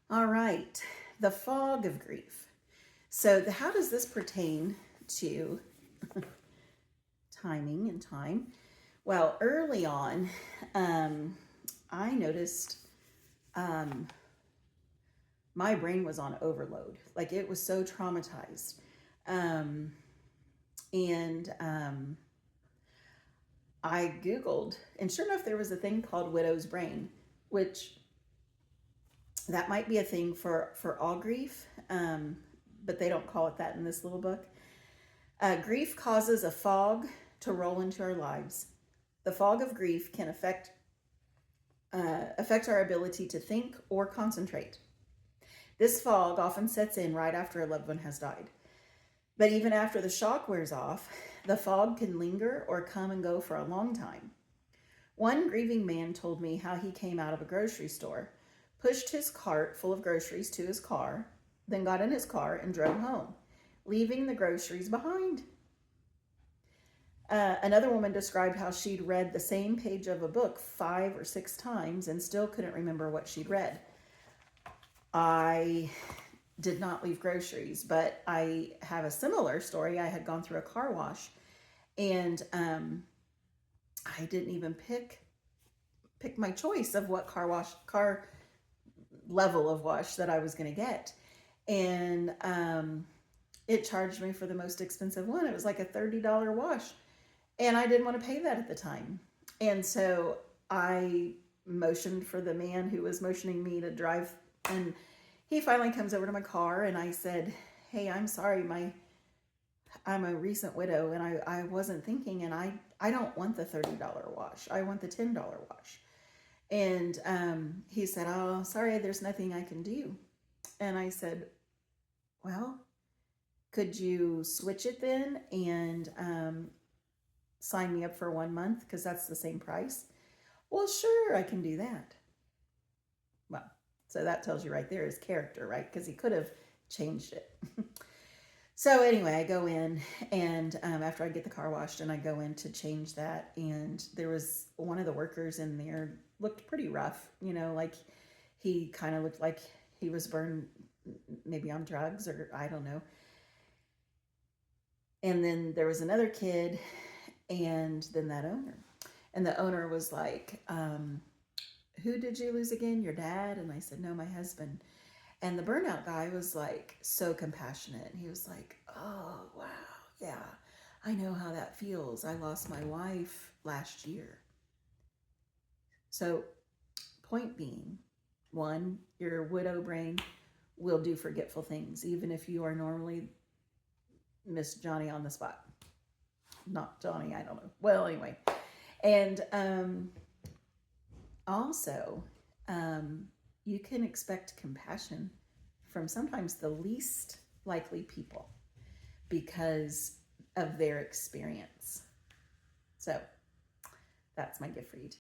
All right, the fog of grief. So, how does this pertain to timing and time? Well, early on, um, I noticed um, my brain was on overload. Like it was so traumatized. Um, and I Googled, and sure enough, there was a thing called widow's brain, which that might be a thing for all grief, but they don't call it that in this little book. Grief causes a fog to roll into our lives. The fog of grief can affect our ability to think or concentrate. This fog often sets in right after a loved one has died. But even after the shock wears off, the fog can linger or come and go for a long time. One grieving man told me how he came out of a grocery store, pushed his cart full of groceries to his car, then got in his car and drove home, leaving the groceries behind. Another woman described how she'd read the same page of a book 5 or 6 times and still couldn't remember what she'd read. I did not leave groceries, but I have a similar story. I had gone through a car wash, and I didn't even pick my choice of what car level of wash that I was going to get, and it charged me for the most expensive one. It was like a $30 wash, and I didn't want to pay that at the time, and so I motioned for the man who was motioning me to drive, and he finally comes over to my car, and I said, "Hey, I'm sorry, I'm a recent widow, and I wasn't thinking, and I don't want the $30 wash. I want the $10 wash." And he said, "Oh, sorry, there's nothing I can do." And I said, "Well, could you switch it then and sign me up for 1 month because that's the same price?" "Well, sure, I can do that." Well, so that tells you right there his character, right? Because he could have changed it. So anyway, I go in, and after I get the car washed, and I go in to change that, and there was one of the workers in there, looked pretty rough, like he kind of looked like he was burned, maybe on drugs, or I don't know. And then there was another kid, and then that owner. And the owner was like, "Who did you lose again? Your dad?" And I said, "No, my husband." And the burnout guy was like so compassionate. He was like, "Oh, wow. Yeah, I know how that feels. I lost my wife last year." So, point being, one, your widow brain will do forgetful things, even if you are normally Miss Johnny on the spot. Not Johnny, I don't know. Well, anyway. And also, um, you can expect compassion from sometimes the least likely people because of their experience. So that's my gift for you today.